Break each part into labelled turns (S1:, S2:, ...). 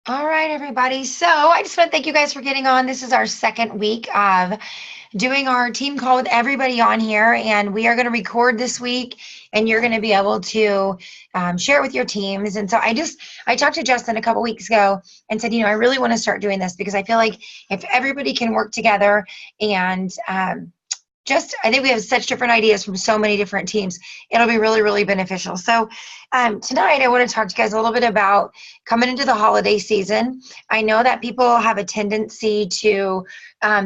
S1: All right, everybody. So I just want to thank you guys for getting on. This is our second week of doing our team call with everybody on here, and we are going to record this week, and you're going to be able to share it with your teams. And so I talked to Justin a couple weeks ago and said, I really want to start doing this because I feel like if everybody can work together and I think we have such different ideas from so many different teams. It'll be really, really beneficial. So tonight I want to talk to you guys a little bit about coming into the holiday season. I know that people have a tendency to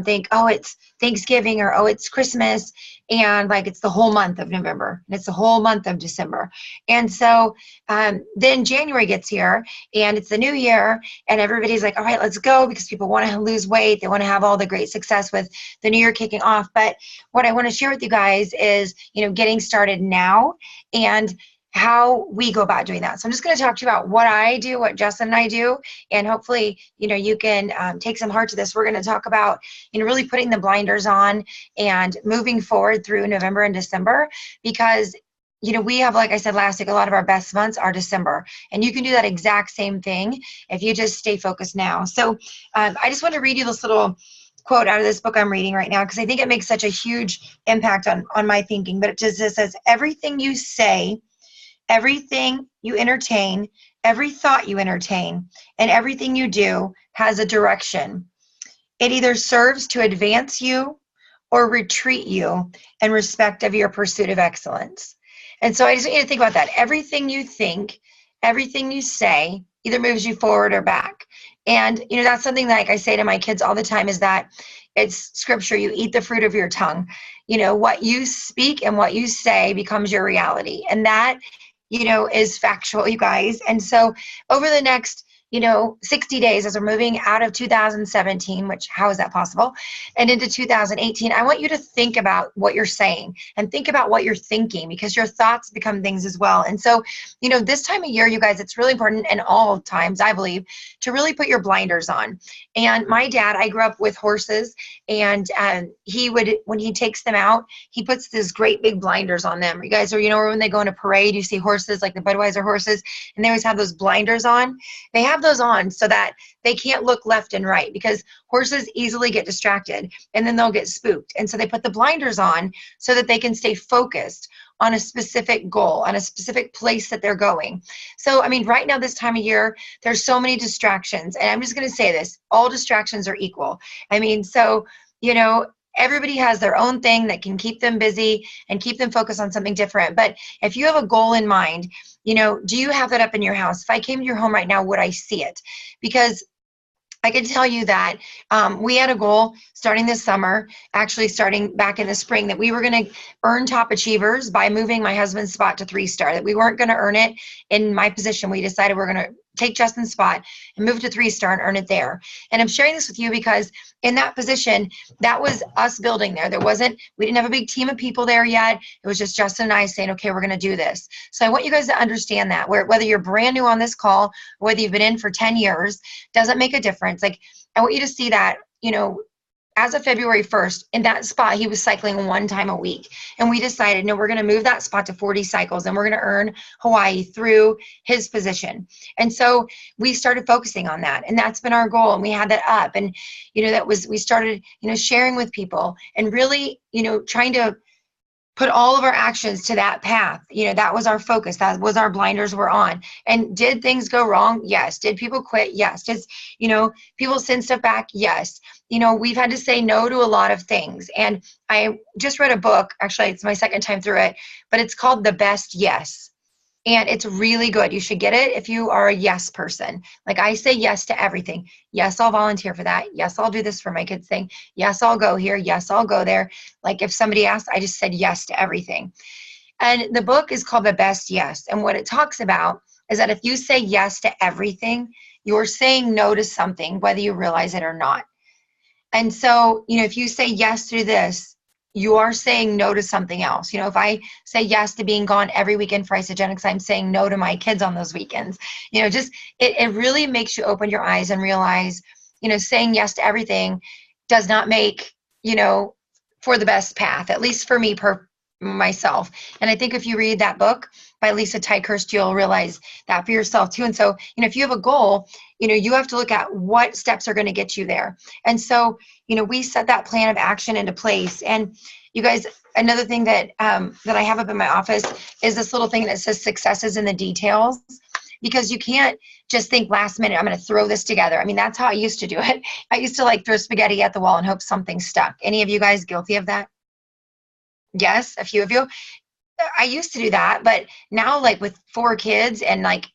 S1: think, oh, it's Thanksgiving or oh, it's Christmas. And like it's the whole month of November and it's the whole month of December. And so then January gets here and it's the new year and everybody's like, all right, let's go because people want to lose weight. They want to have all the great success with the new year kicking off. But what I want to share with you guys is, getting started now and how we go about doing that. So I'm just going to talk to you about what I do, what Justin and I do, and hopefully, you can take some heart to this. We're going to talk about, really putting the blinders on and moving forward through November and December because we have, like I said last week, a lot of our best months are December, and you can do that exact same thing if you just stay focused now. So I just want to read you this little quote out of this book I'm reading right now because I think it makes such a huge impact on my thinking. But it says, everything you say, everything you entertain, every thought you entertain, and everything you do has a direction. It either serves to advance you or retreat you in respect of your pursuit of excellence. And so I just want you to think about that. Everything you think, everything you say either moves you forward or back. And, that's something that, like I say to my kids all the time is that it's scripture. You eat the fruit of your tongue. What you speak and what you say becomes your reality. And that, is factual, you guys. And so over the next 60 days as we're moving out of 2017, which how is that possible, and into 2018, I want you to think about what you're saying and think about what you're thinking because your thoughts become things as well. And so, this time of year, you guys, it's really important and all times, I believe, to really put your blinders on. And my dad, I grew up with horses and he would, when he takes them out, he puts this great big blinders on them. You guys are, when they go in a parade, you see horses like the Budweiser horses and they always have those blinders on. They have those on so that they can't look left and right because horses easily get distracted and then they'll get spooked. And so they put the blinders on so that they can stay focused on a specific goal, on a specific place that they're going. So, right now, this time of year, there's so many distractions. And I'm just going to say this, all distractions are equal. So, everybody has their own thing that can keep them busy and keep them focused on something different. But if you have a goal in mind, do you have that up in your house? If I came to your home right now, would I see it? Because I can tell you that we had a goal starting this summer, actually starting back in the spring, that we were going to earn top achievers by moving my husband's spot to 3-star, that we weren't going to earn it in my position. We decided we're going to take Justin's spot and move to 3-star and earn it there. And I'm sharing this with you because in that position, that was us building there. We didn't have a big team of people there yet. It was just Justin and I saying, okay, we're going to do this. So I want you guys to understand that whether you're brand new on this call, or whether you've been in for 10 years, doesn't make a difference. Like, I want you to see that, as of February 1st, in that spot, he was cycling 1 time a week. And we decided, no, we're going to move that spot to 40 cycles and we're going to earn Hawaii through his position. And so we started focusing on that. And that's been our goal. And we had that up. And, we started, sharing with people and really, trying to put all of our actions to that path. That was our focus. That was our blinders were on. And did things go wrong? Yes. Did people quit? Yes. Did, people send stuff back? Yes. We've had to say no to a lot of things. And I just read a book, actually, it's my second time through it, but it's called The Best Yes. And it's really good. You should get it if you are a yes person. Like I say yes to everything. Yes, I'll volunteer for that. Yes, I'll do this for my kids thing. Yes, I'll go here. Yes, I'll go there. Like if somebody asked, I just said yes to everything. And the book is called The Best Yes. And what it talks about is that if you say yes to everything, you're saying no to something, whether you realize it or not. And so, if you say yes to this, you are saying no to something else. If I say yes to being gone every weekend for Isogenics, I'm saying no to my kids on those weekends. It really makes you open your eyes and realize, saying yes to everything does not make, for the best path, at least for me myself. And I think if you read that book by Lisa Tykehurst, you'll realize that for yourself too. And so, if you have a goal, you have to look at what steps are going to get you there. And so, we set that plan of action into place. And you guys, another thing that that I have up in my office is this little thing that says success is in the details, because you can't just think last minute, I'm going to throw this together. I mean, that's how I used to do it. I used to like throw spaghetti at the wall and hope something stuck. Any of you guys guilty of that? Yes, a few of you. I used to do that, but now, like with 4 kids and like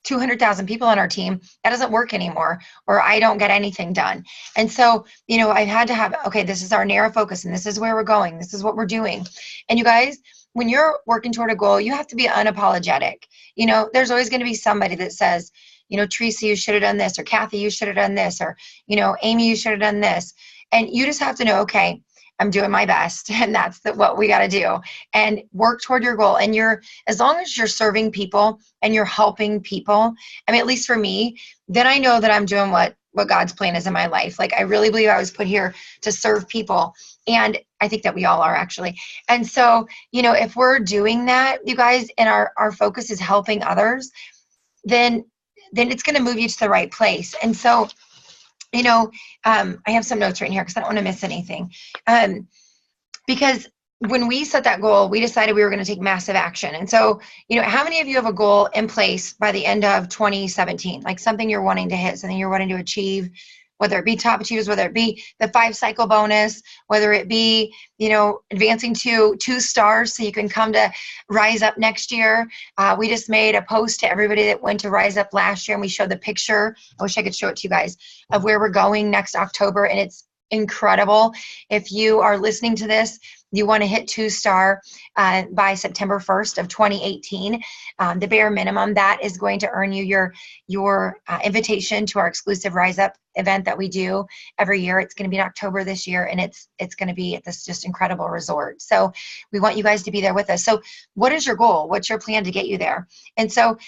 S1: 200,000 people on our team, that doesn't work anymore, or I don't get anything done. And so, I've had to have, okay, this is our narrow focus and this is where we're going. This is what we're doing. And you guys, when you're working toward a goal, you have to be unapologetic. There's always going to be somebody that says, Teresa, you should have done this, or Kathy, you should have done this, or, Amy, you should have done this. And you just have to know, okay, I'm doing my best, and that's what we got to do, and work toward your goal. And as long as you're serving people and you're helping people, I mean, at least for me, then I know that I'm doing what God's plan is in my life. Like, I really believe I was put here to serve people. And I think that we all are, actually. And so, if we're doing that, you guys, and our focus is helping others, then it's going to move you to the right place. And so, I have some notes right here because I don't want to miss anything. Because when we set that goal, we decided we were going to take massive action. And so, how many of you have a goal in place by the end of 2017? Like something you're wanting to hit, something you're wanting to achieve, whether it be top achievers, whether it be the 5-cycle bonus, whether it be, advancing to 2 stars so you can come to Rise Up next year. We just made a post to everybody that went to Rise Up last year, and we showed the picture. I wish I could show it to you guys of where we're going next October, and it's incredible. If you are listening to this, you want to hit 2-star by September 1st of 2018. The bare minimum, that is going to earn you your invitation to our exclusive Rise Up event that we do every year. It's going to be in October this year, and it's going to be at this just incredible resort. So we want you guys to be there with us. So what is your goal? What's your plan to get you there? And so,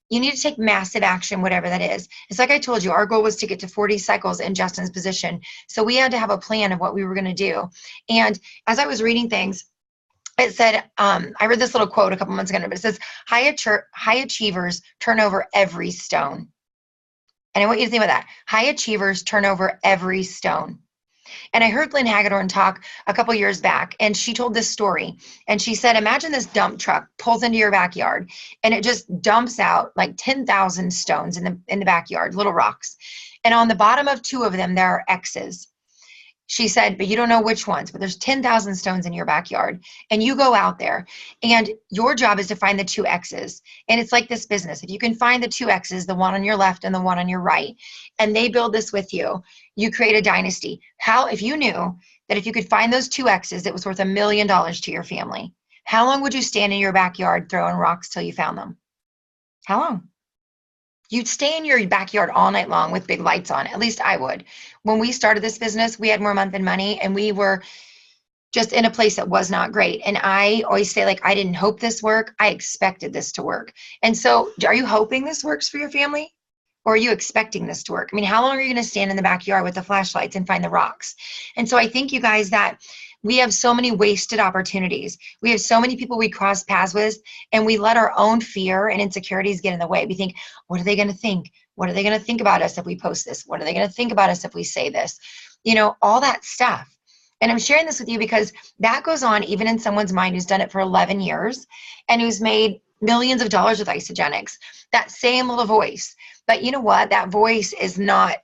S1: you need to take massive action, whatever that is. It's like I told you, our goal was to get to 40 cycles in Justin's position. So we had to have a plan of what we were going to do. And as I was reading things, it said, I read this little quote a couple months ago, but it says, high achievers turn over every stone. And I want you to think about that. High achievers turn over every stone. And I heard Lynn Hagedorn talk a couple years back, and she told this story. And she said, imagine this dump truck pulls into your backyard, and it just dumps out like 10,000 stones in the backyard, little rocks. And on the bottom of 2 of them, there are X's. She said, but you don't know which ones, but there's 10,000 stones in your backyard, and you go out there, and your job is to find the 2 X's. And it's like this business. If you can find the 2 X's, the one on your left and the one on your right, and they build this with you, you create a dynasty. If you knew that if you could find those 2 X's, it was worth $1 million to your family, how long would you stand in your backyard throwing rocks till you found them? How long? You'd stay in your backyard all night long with big lights on. At least I would. When we started this business, we had more month than money, and we were just in a place that was not great. And I always say, like, I didn't hope this work. I expected this to work. And so are you hoping this works for your family? Or are you expecting this to work? I mean, how long are you going to stand in the backyard with the flashlights and find the rocks? And so I think, you guys, that we have so many wasted opportunities. We have so many people we cross paths with, and we let our own fear and insecurities get in the way. We think, what are they going to think? What are they going to think about us if we post this? What are they going to think about us if we say this? All that stuff. And I'm sharing this with you because that goes on even in someone's mind who's done it for 11 years and who's made millions of dollars with Isogenics. That same little voice. But you know what? That voice is not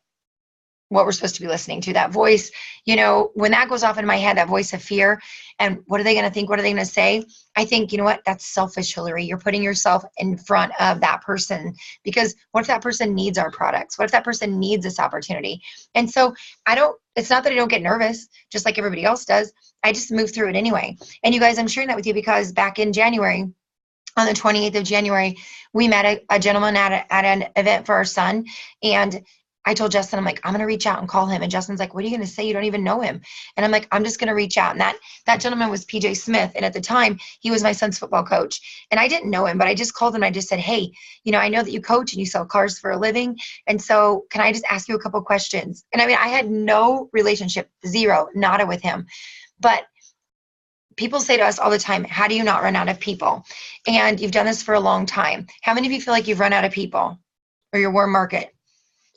S1: what we're supposed to be listening to. That voice, when that goes off in my head, that voice of fear, and what are they going to think? What are they going to say? I think, you know what? That's selfish, Hilari. You're putting yourself in front of that person, because what if that person needs our products? What if that person needs this opportunity? And so it's not that I don't get nervous, just like everybody else does. I just move through it anyway. And you guys, I'm sharing that with you because back in January, on the 28th of January, we met a gentleman at an event for our son. And I told Justin, I'm like, I'm going to reach out and call him. And Justin's like, what are you going to say? You don't even know him. And I'm like, I'm just going to reach out. And that gentleman was PJ Smith. And at the time, he was my son's football coach. And I didn't know him, but I just called him. And I just said, hey, I know that you coach and you sell cars for a living. And so can I just ask you a couple questions? And I mean, I had no relationship, zero, nada with him. But people say to us all the time, how do you not run out of people? And you've done this for a long time. How many of you feel like you've run out of people or your warm market?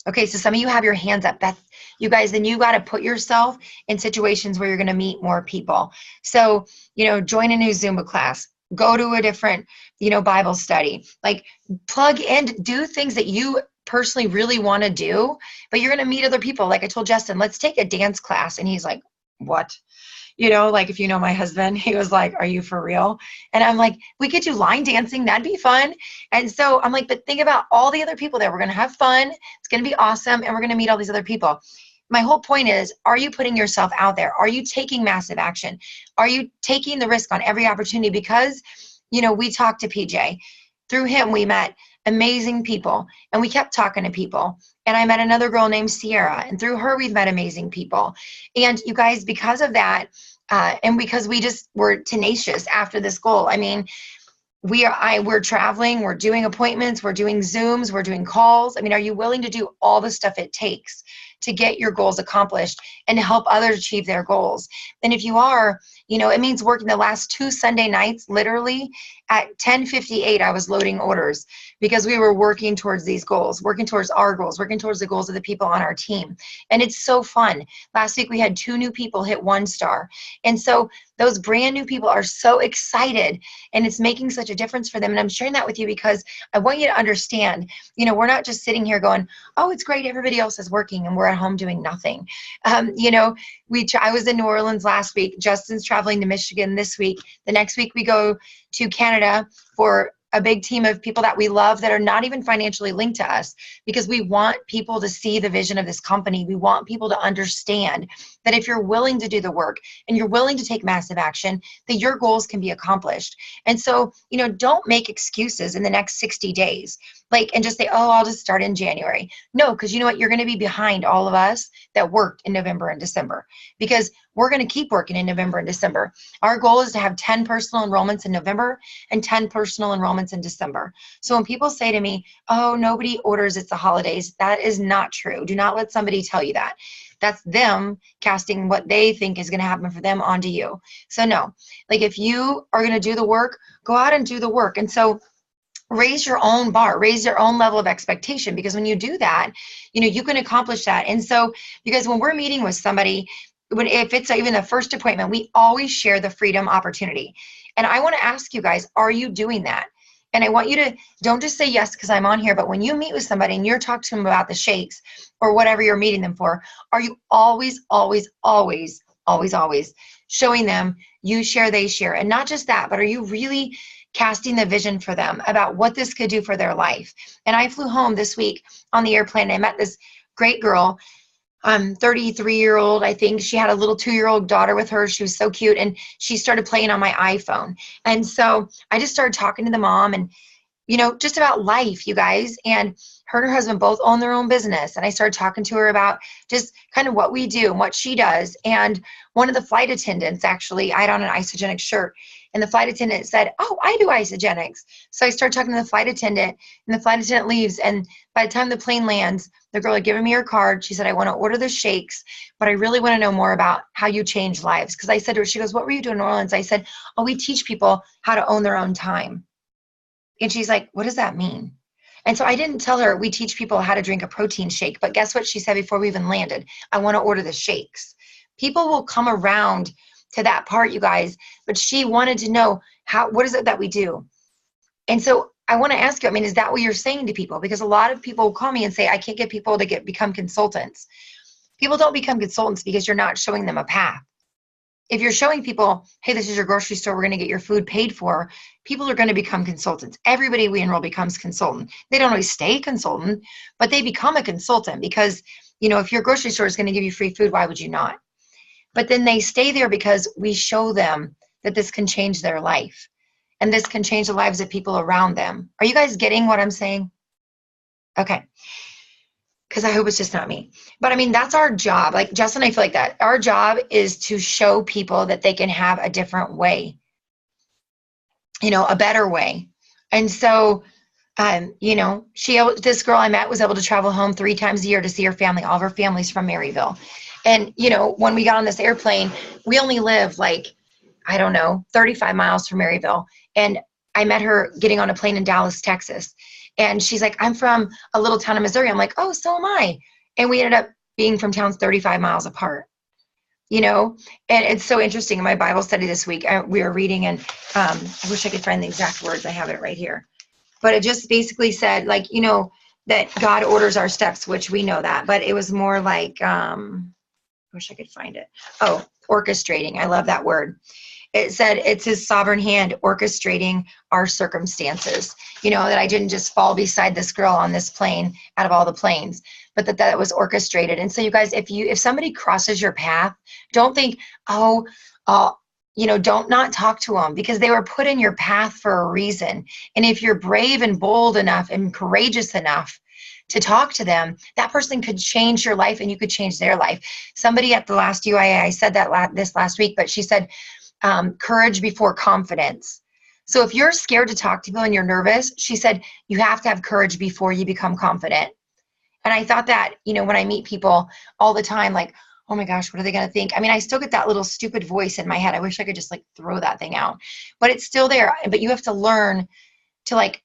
S1: Okay, so some of you have your hands up. That's you guys, then you got to put yourself in situations where you're going to meet more people. So, join a new Zumba class, go to a different, Bible study, like plug in, do things that you personally really want to do, but you're going to meet other people. Like I told Justin, let's take a dance class. And he's like, what? Like if you know my husband, he was like, are you for real? And I'm like, we could do line dancing. That'd be fun. And so I'm like, but think about all the other people there. We're going to have fun. It's going to be awesome. And we're going to meet all these other people. My whole point is, are you putting yourself out there? Are you taking massive action? Are you taking the risk on every opportunity? Because, we talked to PJ. Through him, we met amazing people, and we kept talking to people. And I met another girl named Sierra, and through her, we've met amazing people. And you guys, because of that, and because we just were tenacious after this goal, I mean, we're traveling, we're doing appointments, we're doing Zooms, we're doing calls. I mean, are you willing to do all the stuff it takes to get your goals accomplished and to help others achieve their goals? And if you are, it means working the last 2 Sunday nights, literally at 10:58, I was loading orders because we were working towards these goals, working towards our goals, working towards the goals of the people on our team. And it's so fun. Last week, we had 2 new people hit 1 star. And so those brand new people are so excited, and it's making such a difference for them. And I'm sharing that with you because I want you to understand, we're not just sitting here going, oh, it's great, everybody else is working and we're at home doing nothing. I was in New Orleans last week. Justin's traveling to Michigan this week. The next week we go to Canada for a big team of people that we love that are not even financially linked to us, because we want people to see the vision of this company. We want people to understand that if you're willing to do the work and you're willing to take massive action, that your goals can be accomplished. And so, don't make excuses in the next 60 days, and just say, oh, I'll just start in January. No, because you know what? You're going to be behind all of us that worked in November and December, because we're going to keep working in November and December. Our goal is to have 10 personal enrollments in November and 10 personal enrollments in December. So when people say to me, oh, nobody orders, it's the holidays, that is not true. Do not let somebody tell you that. That's them casting what they think is going to happen for them onto you. So no, if you are going to do the work, go out and do the work. And so raise your own bar, raise your own level of expectation, because when you do that, you can accomplish that. And so you guys, when we're meeting with somebody, if it's even the first appointment, we always share the freedom opportunity. And I want to ask you guys, are you doing that? And I want you to, don't just say yes because I'm on here, but when you meet with somebody and you're talking to them about the shakes or whatever you're meeting them for, are you always showing them you share, they share? And not just that, but are you really casting the vision for them about what this could do for their life? And I flew home this week on the airplane, and I met this great girl, 33-year-old, I think. She had a little 2-year-old daughter with her. She was so cute. And she started playing on my iPhone. And so I just started talking to the mom and, just about life, you guys. And her and her husband both own their own business. And I started talking to her about just kind of what we do and what she does. And one of the flight attendants, actually, I had on an Isogenic shirt. And the flight attendant said, oh, I do Isogenics. So I started talking to the flight attendant, and the flight attendant leaves. And by the time the plane lands, the girl had given me her card. She said, I want to order the shakes, but I really want to know more about how you change lives. Because I said to her, she goes, what were you doing in New Orleans? I said, oh, we teach people how to own their own time. And she's like, what does that mean? And so I didn't tell her we teach people how to drink a protein shake. But guess what she said before we even landed? I want to order the shakes. People will come around to that part, you guys. But she wanted to know, what is it that we do? And so I want to ask you, is that what you're saying to people? Because a lot of people call me and say, I can't get people to become consultants. People don't become consultants because you're not showing them a path. If you're showing people, hey, this is your grocery store, we're going to get your food paid for, people are going to become consultants. Everybody we enroll becomes consultant. They don't always stay consultant, but they become a consultant because, if your grocery store is going to give you free food, why would you not? But then they stay there because we show them that this can change their life and this can change the lives of people around them. Are you guys getting what I'm saying? Okay. Because I hope it's just not me. But that's our job. Like Justin, I feel like that. Our job is to show people that they can have a different way, a better way. And so, this girl I met was able to travel home 3 times a year to see her family. All of her family's from Maryville. And, when we got on this airplane, we only live I don't know, 35 miles from Maryville. And I met her getting on a plane in Dallas, Texas. And she's like, I'm from a little town in Missouri. I'm like, oh, so am I. And we ended up being from towns 35 miles apart, you know? And it's so interesting. In my Bible study this week, we were reading, and I wish I could find the exact words. I have it right here. But it just basically said, like, you know, that God orders our steps, which we know that. But it was more like, I wish I could find it. Oh, orchestrating. I love that word. It said it's his sovereign hand orchestrating our circumstances. You know, that I didn't just fall beside this girl on this plane out of all the planes, but that was orchestrated. And so you guys, if somebody crosses your path, don't think, you know, don't not talk to them, because they were put in your path for a reason. And if you're brave and bold enough and courageous enough to talk to them, that person could change your life and you could change their life. Somebody at the last UIA, I said that this last week, but she said, courage before confidence. So if you're scared to talk to people and you're nervous, she said, you have to have courage before you become confident. And I thought that, you know, when I meet people all the time, like, oh my gosh, what are they going to think? I mean, I still get that little stupid voice in my head. I wish I could just like throw that thing out, but it's still there. But you have to learn to, like,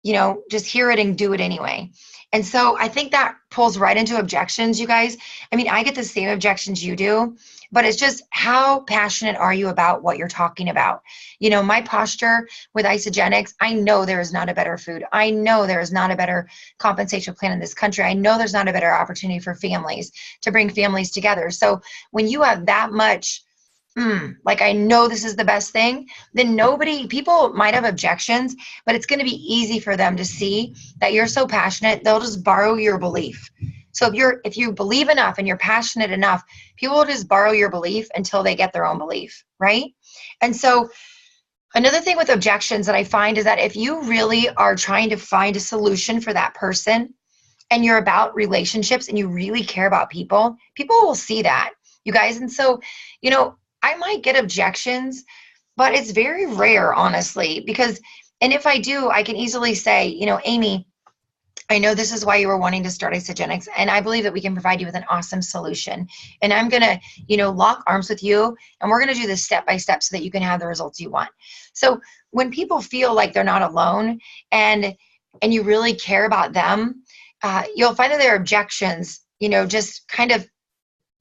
S1: you know, just hear it and do it anyway. And so I think that pulls right into objections, you guys. I mean, I get the same objections you do, but it's just, how passionate are you about what you're talking about? You know, my posture with Isagenix, I know there is not a better food. I know there is not a better compensation plan in this country. I know there's not a better opportunity for families to bring families together. So when you have that much, like, I know this is the best thing, then people might have objections, but it's going to be easy for them to see that you're so passionate, they'll just borrow your belief. So if you believe enough and you're passionate enough, people will just borrow your belief until they get their own belief, right? And so another thing with objections that I find is that if you really are trying to find a solution for that person, and you're about relationships and you really care about people, people will see that, you guys. And so, you know, I might get objections, but it's very rare, honestly, because, and if I do, I can easily say, you know, Amy, I know this is why you were wanting to start Isagenix, and I believe that we can provide you with an awesome solution. And I'm going to, you know, lock arms with you, and we're going to do this step by step so that you can have the results you want. So when people feel like they're not alone and you really care about them, you'll find that their objections, you know, just kind of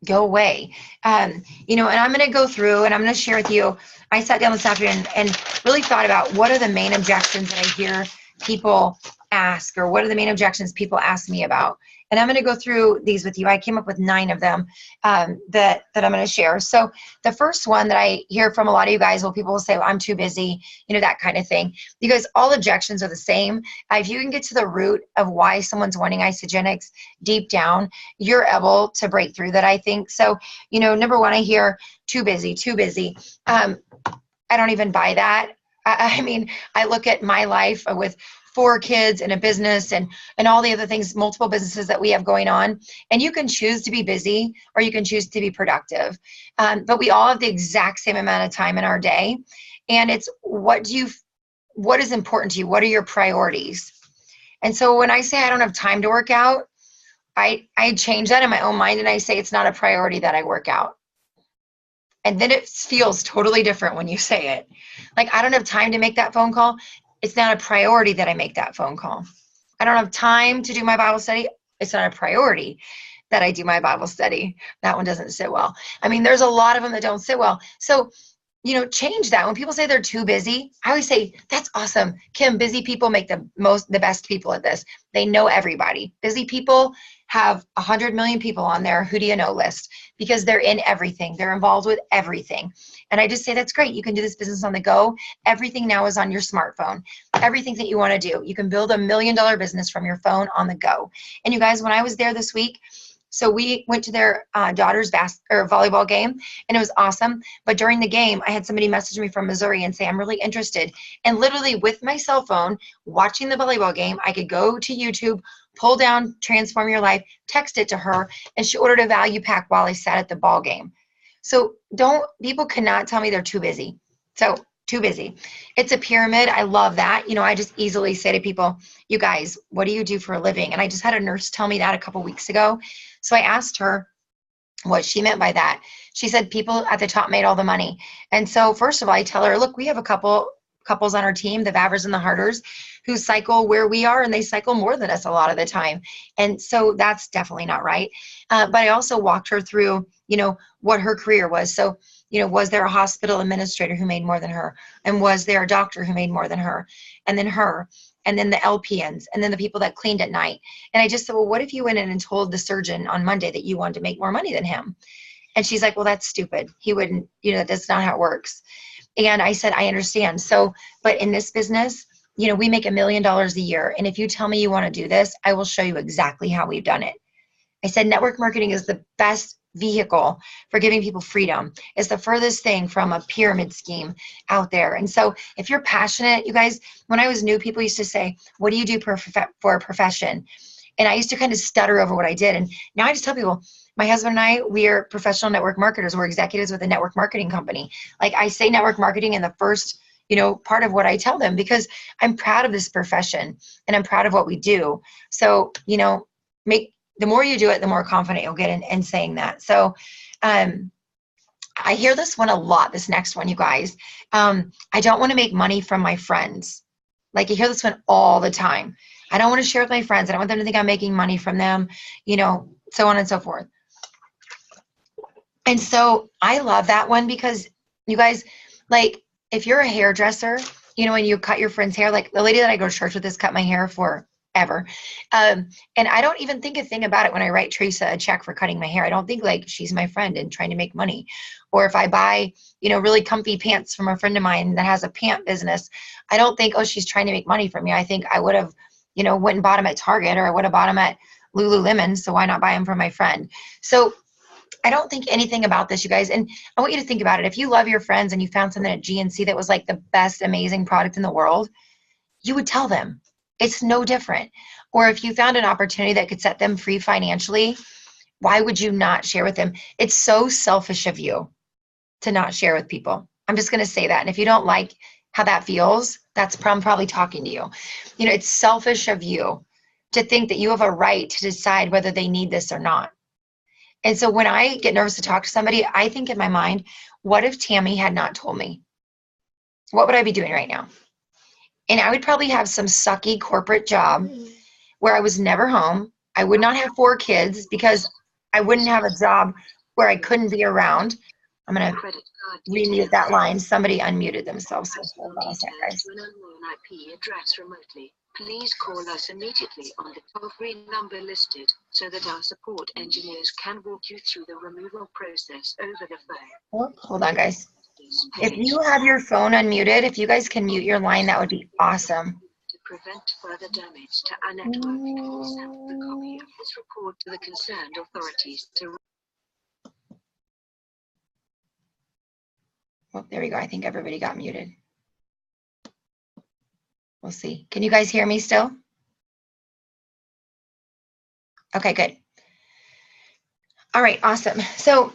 S1: go away. You know, and I'm going to go through and I'm going to share with you. I sat down this afternoon and really thought about what are the main objections that I hear people ask, or what are the main objections people ask me about. And I'm going to go through these with you. I came up with 9 of them that I'm going to share. So the first one that I hear from a lot of you guys, well, people will say, well, I'm too busy, you know, that kind of thing, because all objections are the same. If you can get to the root of why someone's wanting Isagenix deep down, you're able to break through that, I think. So, you know, number one, I hear too busy, too busy. I don't even buy that. I mean, I look at my life with 4 kids and a business and all the other things, multiple businesses that we have going on. And you can choose to be busy or you can choose to be productive. But we all have the exact same amount of time in our day. And it's what is important to you? What are your priorities? And so when I say I don't have time to work out, I change that in my own mind and I say it's not a priority that I work out. And then it feels totally different when you say it. Like, I don't have time to make that phone call. It's not a priority that I make that phone call. I don't have time to do my Bible study. It's not a priority that I do my Bible study. That one doesn't sit well. I mean, there's a lot of them that don't sit well. So, you know, change that. When people say they're too busy, I always say, that's awesome. Kim, busy people make the best people at this. They know everybody. Busy people have 100 million people on their who do you know list because they're in everything. They're involved with everything. And I just say, that's great. You can do this business on the go. Everything now is on your smartphone. Everything that you want to do. You can build $1 million business from your phone on the go. And you guys, when I was there this week, so we went to their daughter's volleyball game, and it was awesome. But during the game, I had somebody message me from Missouri and say, I'm really interested. And literally with my cell phone, watching the volleyball game, I could go to YouTube, pull down Transform Your Life, text it to her, and she ordered a value pack while I sat at the ball game. So people cannot tell me they're too busy. So too busy. It's a pyramid. I love that. You know, I just easily say to people, you guys, what do you do for a living? And I just had a nurse tell me that a couple weeks ago. So I asked her, what she meant by that. She said people at the top made all the money. And so first of all, I tell her, look, we have a couples on our team, the Vavers and the Harters, who cycle where we are, and they cycle more than us a lot of the time. And so that's definitely not right. But I also walked her through, what her career was. So, was there a hospital administrator who made more than her? And was there a doctor who made more than her? And then her, and then the LPNs, and then the people that cleaned at night. And I just said, well, what if you went in and told the surgeon on Monday that you wanted to make more money than him? And she's like, well, that's stupid. He wouldn't, that's not how it works. And I said, I understand. So, but in this business, we make $1 million a year. And if you tell me you want to do this, I will show you exactly how we've done it. I said, network marketing is the best vehicle for giving people freedom. It's the furthest thing from a pyramid scheme out there. And so if you're passionate, you guys, when I was new, people used to say, what do you do for a profession? And I used to kind of stutter over what I did. And now I just tell people, my husband and I, we are professional network marketers. We're executives with a network marketing company. Like I say network marketing in the first, part of what I tell them, because I'm proud of this profession and I'm proud of what we do. So, the more you do it, the more confident you'll get in saying that. So I hear this one a lot, this next one, you guys. I don't want to make money from my friends. Like I hear this one all the time. I don't want to share with my friends. I don't want them to think I'm making money from them, so on and so forth. And so I love that one because you guys, like if you're a hairdresser, when you cut your friend's hair, like the lady that I go to church with has cut my hair forever. And I don't even think a thing about it when I write Teresa a check for cutting my hair. I don't think like she's my friend and trying to make money. Or if I buy, really comfy pants from a friend of mine that has a pant business, I don't think, oh, she's trying to make money from me. I think I would have, went and bought them at Target, or I would have bought them at Lululemon. So why not buy them from my friend? So I don't think anything about this, you guys. And I want you to think about it. If you love your friends and you found something at GNC that was like the best, amazing product in the world, you would tell them. It's no different. Or if you found an opportunity that could set them free financially, why would you not share with them? It's so selfish of you to not share with people. I'm just going to say that. And if you don't like how that feels, that's probably talking to you. It's selfish of you to think that you have a right to decide whether they need this or not. And so when I get nervous to talk to somebody, I think in my mind, what if Tammy had not told me? What would I be doing right now? And I would probably have some sucky corporate job where I was never home. I would not have 4 kids because I wouldn't have a job where I couldn't be around. I'm going to remute that line. Somebody unmuted themselves. So hold on a second, guys.
S2: IP address remotely. Please call us immediately on the toll-free number listed so that our support engineers can walk you through the removal process over the phone.
S1: Oh, hold on, guys. If you have your phone unmuted, if you guys can mute your line, that would be awesome.
S2: To prevent further damage to our network, please send the copy of this report to the concerned authorities to...
S1: Oh, there we go. I think everybody got muted. We'll see. Can you guys hear me still? Okay, good. All right, awesome. So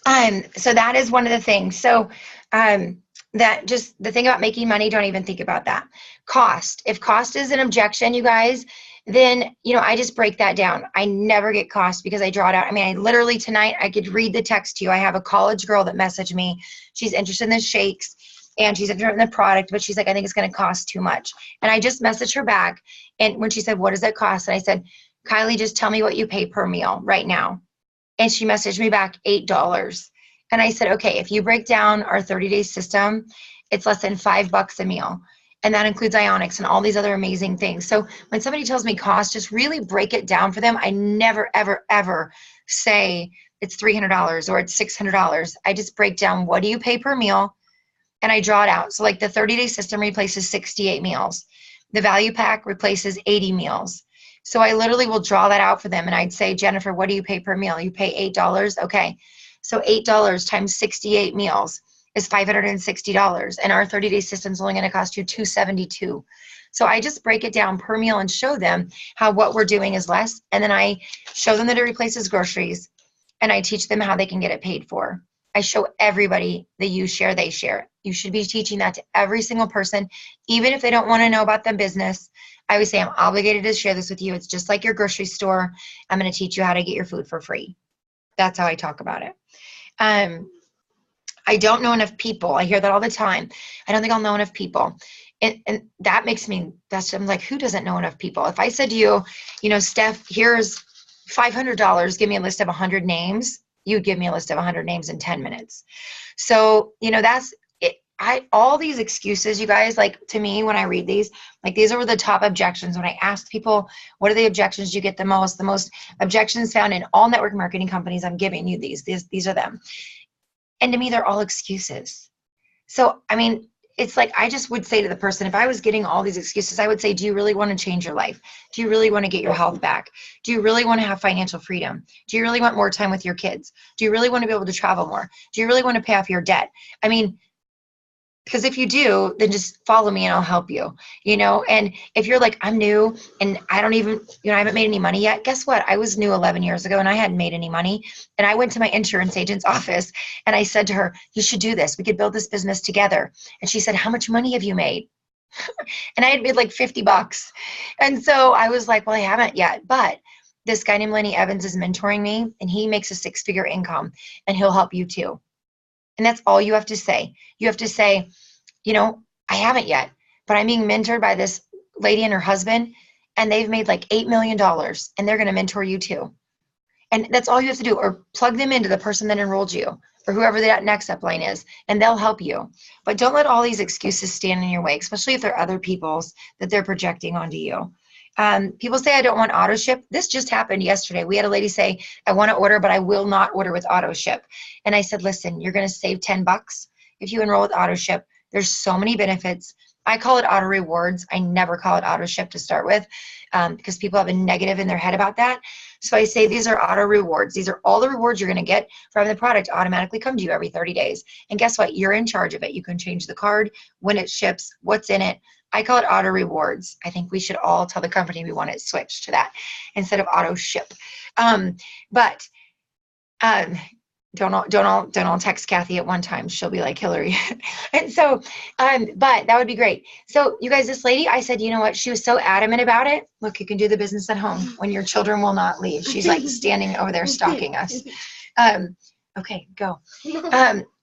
S1: that is one of the things. So that just the thing about making money, don't even think about that. Cost. If cost is an objection, you guys, then, I just break that down. I never get cost because I draw it out. I mean, I literally tonight, I could read the text to you. I have a college girl that messaged me. She's interested in the shakes and she's interested in the product, but she's like, I think it's going to cost too much. And I just messaged her back. And when she said, what does it cost? And I said, Kylie, just tell me what you pay per meal right now. And she messaged me back $8. And I said, okay, if you break down our 30-day system, it's less than $5 a meal. And that includes Ionics and all these other amazing things. So when somebody tells me cost, just really break it down for them. I never, ever, ever say it's $300 or it's $600. I just break down, what do you pay per meal? And I draw it out. So like the 30-day system replaces 68 meals. The value pack replaces 80 meals. So I literally will draw that out for them. And I'd say, Jennifer, what do you pay per meal? You pay $8. Okay. So $8 times 68 meals is $560. And our 30-day system is only going to cost you $272. So I just break it down per meal and show them how what we're doing is less. And then I show them that it replaces groceries. And I teach them how they can get it paid for. I show everybody that you share, they share. You should be teaching that to every single person, even if they don't want to know about the business. I always say, I'm obligated to share this with you. It's just like your grocery store. I'm going to teach you how to get your food for free. That's how I talk about it. Um, I don't know enough people. I hear that all the time. I don't think I'll know enough people. And that makes me, I'm like, who doesn't know enough people? If I said to you, Steph, here's $500, give me a list of 100 names, you'd give me a list of 100 names in 10 minutes. So, that's it. All these excuses, you guys, like to me, when I read these, like these are the top objections. When I asked people, what are the objections you get the most? The most objections found in all network marketing companies, I'm giving you these are them. And to me, they're all excuses. So, I mean, it's like I just would say to the person, if I was getting all these excuses, I would say, do you really want to change your life? Do you really want to get your health back? Do you really want to have financial freedom? Do you really want more time with your kids? Do you really want to be able to travel more? Do you really want to pay off your debt? I mean, because if you do, then just follow me and I'll help you, and if you're like, I'm new and I don't even, I haven't made any money yet. Guess what? I was new 11 years ago and I hadn't made any money. And I went to my insurance agent's office and I said to her, you should do this. We could build this business together. And she said, how much money have you made? And I had made like $50. And so I was like, well, I haven't yet, but this guy named Lenny Evans is mentoring me and he makes a 6-figure income and he'll help you too. And that's all you have to say. You have to say, I haven't yet, but I'm being mentored by this lady and her husband, and they've made like $8 million, and they're going to mentor you too. And that's all you have to do, or plug them into the person that enrolled you, or whoever that next upline is, and they'll help you. But don't let all these excuses stand in your way, especially if they're other people's that they're projecting onto you. People say, I don't want auto ship. This just happened yesterday. We had a lady say, I want to order, but I will not order with auto ship. And I said, listen, you're going to save $10 if you enroll with auto ship. There's so many benefits. I call it auto rewards. I never call it auto ship to start with because people have a negative in their head about that. So I say these are auto rewards. These are all the rewards you're going to get from the product automatically come to you every 30 days. And guess what? You're in charge of it. You can change the card, when it ships, what's in it. I call it auto rewards. I think we should all tell the company we want it switched to that instead of auto ship. But don't all text Kathy at one time. She'll be like Hilari. And so, but that would be great. So you guys, this lady, I said, you know what? She was so adamant about it. Look, you can do the business at home when your children will not leave. She's like standing over there stalking us. Okay, go.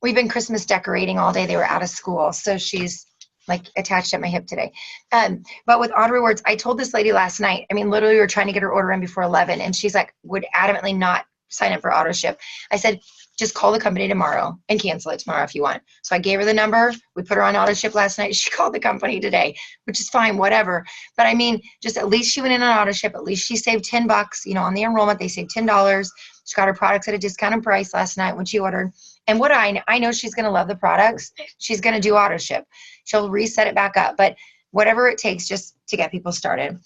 S1: We've been Christmas decorating all day. They were out of school. So she's like attached at my hip today. But with auto rewards, I told this lady last night, I mean, literally we were trying to get her order in before 11 and she's like, would adamantly not sign up for auto ship. I said, just call the company tomorrow and cancel it tomorrow if you want. So I gave her the number. We put her on auto ship last night. She called the company today, which is fine, whatever. But I mean, just at least she went in on auto ship. At least she saved $10, on the enrollment, they saved $10. She got her products at a discounted price last night when she ordered. And what I know she's going to love the products. She's going to do auto ship. She'll reset it back up, but whatever it takes just to get people started.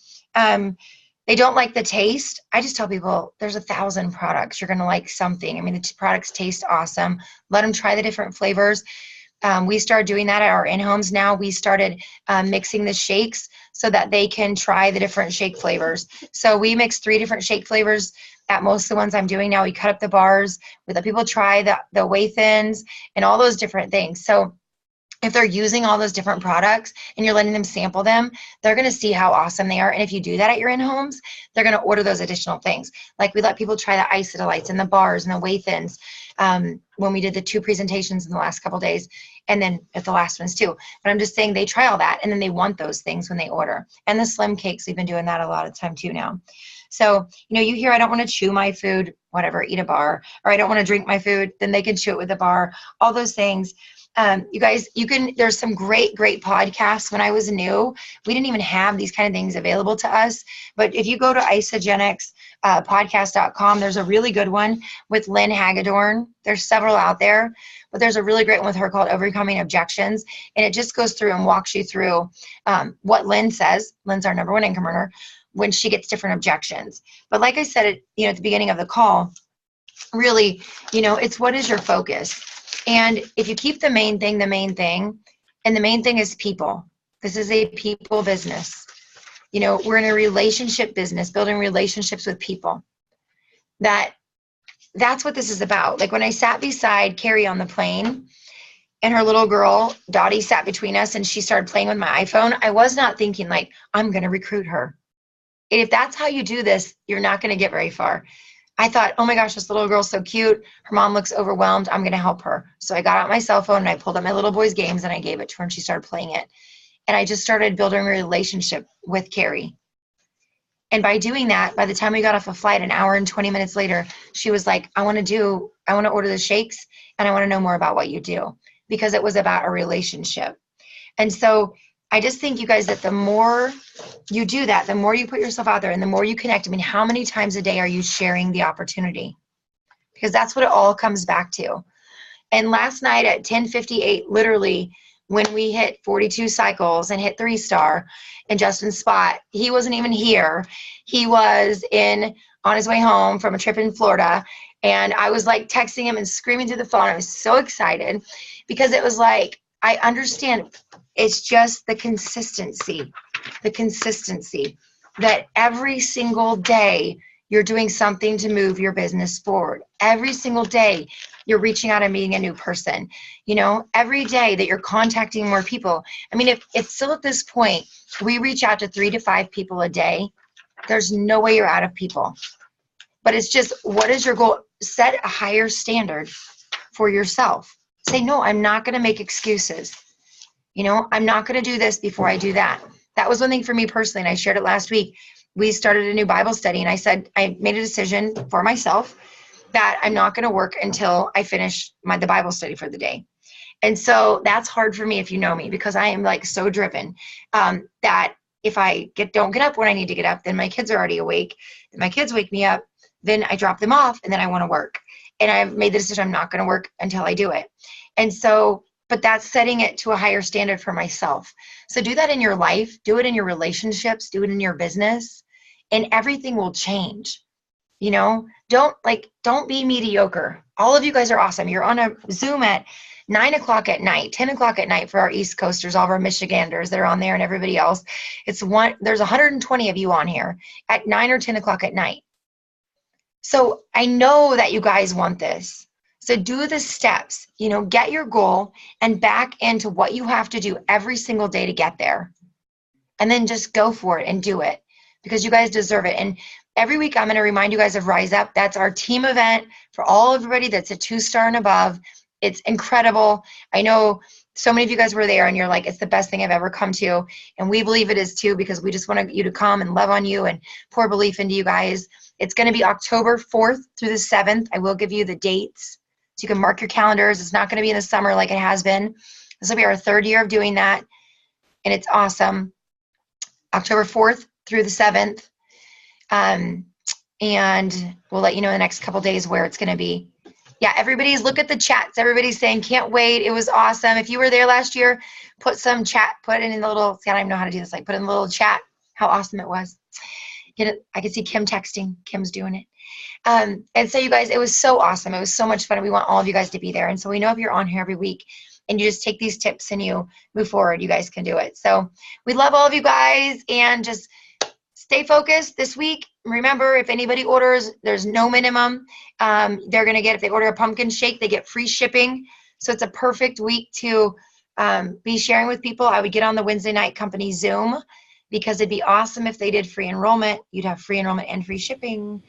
S1: They don't like the taste. I just tell people there's 1,000 products. You're going to like something. I mean, the products taste awesome. Let them try the different flavors. We started doing that at our in-homes now. We started mixing the shakes so that they can try the different shake flavors. So we mix 3 different shake flavors at most of the ones I'm doing now. We cut up the bars. We let people try the whey-thins and all those different things. So if they're using all those different products and you're letting them sample them, they're going to see how awesome they are. And if you do that at your in-homes, they're going to order those additional things. Like we let people try the isodelites and the bars and the whey-thins when we did the 2 presentations in the last couple of days, and then at the last ones too. But I'm just saying they try all that and then they want those things when they order. And the slim cakes, we've been doing that a lot of time too now. So, you hear, I don't want to chew my food, whatever, eat a bar, or I don't want to drink my food, then they can chew it with a bar, all those things. You guys, there's some great podcasts. When I was new, we didn't even have these kind of things available to us. But if you go to isogenics podcast.com, there's a really good one with Lynn Hagedorn. There's several out there, but there's a really great one with her called Overcoming Objections. And it just goes through and walks you through what Lynn says. Lynn's our number 1 income earner when she gets different objections. But like I said, at the beginning of the call, really, it's what is your focus? And if you keep the main thing, and the main thing is people. This is a people business. We're in a relationship business, building relationships with people. That's what this is about. Like when I sat beside Carrie on the plane and her little girl, Dottie, sat between us and she started playing with my iPhone, I was not thinking like, I'm going to recruit her. And if that's how you do this, you're not going to get very far. I thought, oh my gosh, this little girl's so cute. Her mom looks overwhelmed. I'm going to help her. So I got out my cell phone and I pulled up my little boy's games and I gave it to her and she started playing it. And I just started building a relationship with Carrie. And by doing that, by the time we got off a flight, an hour and 20 minutes later, she was like, I want to order the shakes and I want to know more about what you do, because it was about a relationship. And so I just think, you guys, that the more you do that, the more you put yourself out there and the more you connect. I mean, how many times a day are you sharing the opportunity? Because that's what it all comes back to. And last night at 10:58, literally, when we hit 42 cycles and hit 3-star in Justin's spot, he wasn't even here. He was on his way home from a trip in Florida. And I was like texting him and screaming through the phone. I was so excited because it was like, I understand. It's just the consistency that every single day you're doing something to move your business forward. Every single day you're reaching out and meeting a new person. Every day that you're contacting more people. I mean, if it's still at this point, we reach out to 3 to 5 people a day. There's no way you're out of people. But it's just, what is your goal? Set a higher standard for yourself. Say, no, I'm not going to make excuses. I'm not going to do this before I do that. That was one thing for me personally, and I shared it last week. We started a new Bible study, and I said, I made a decision for myself that I'm not going to work until I finish the Bible study for the day. And so that's hard for me, if you know me, because I am like so driven that if I don't get up when I need to get up, then my kids are already awake. Then my kids wake me up, then I drop them off, and then I want to work. And I've made the decision I'm not going to work until I do it. And so, but that's setting it to a higher standard for myself. So do that in your life, do it in your relationships, do it in your business, and everything will change. Don't be mediocre. All of you guys are awesome. You're on a Zoom at 9 o'clock at night, 10 o'clock at night for our East Coasters, all of our Michiganders that are on there and everybody else. There's 120 of you on here at 9 or 10 o'clock at night. So I know that you guys want this. So do the steps, get your goal and back into what you have to do every single day to get there. And then just go for it and do it, because you guys deserve it. And every week I'm going to remind you guys of Rise Up. That's our team event for everybody that's a 2-star and above. It's incredible. I know so many of you guys were there and you're like, it's the best thing I've ever come to. And we believe it is too, because we just want you to come and love on you and pour belief into you guys. It's going to be October 4th through the 7th. I will give you the dates so you can mark your calendars. It's not going to be in the summer like it has been. This will be our 3rd year of doing that. And it's awesome. October 4th through the 7th. And we'll let you know in the next couple days where it's going to be. Yeah, look at the chats. Everybody's saying, can't wait. It was awesome. If you were there last year, put it in the little, see, I don't even know how to do this. Like, put in the little chat how awesome it was. I can see Kim texting. Kim's doing it. And so you guys, it was so awesome. It was so much fun. We want all of you guys to be there. And so we know if you're on here every week and you just take these tips and you move forward, you guys can do it. So we love all of you guys, and just stay focused this week. Remember, if anybody orders, there's no minimum. They're going to get, if they order a pumpkin shake, they get free shipping. So it's a perfect week to be sharing with people. I would get on the Wednesday night company Zoom, because it'd be awesome if they did free enrollment. You'd have free enrollment and free shipping.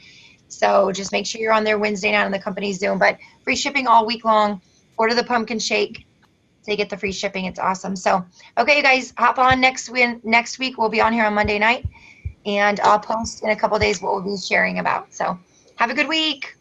S1: So just make sure you're on there Wednesday night on the company Zoom, but free shipping all week long. Order the pumpkin shake so you get the free shipping. It's awesome. So, okay, you guys, hop on next week. We'll be on here on Monday night, and I'll post in a couple days what we'll be sharing about. So have a good week.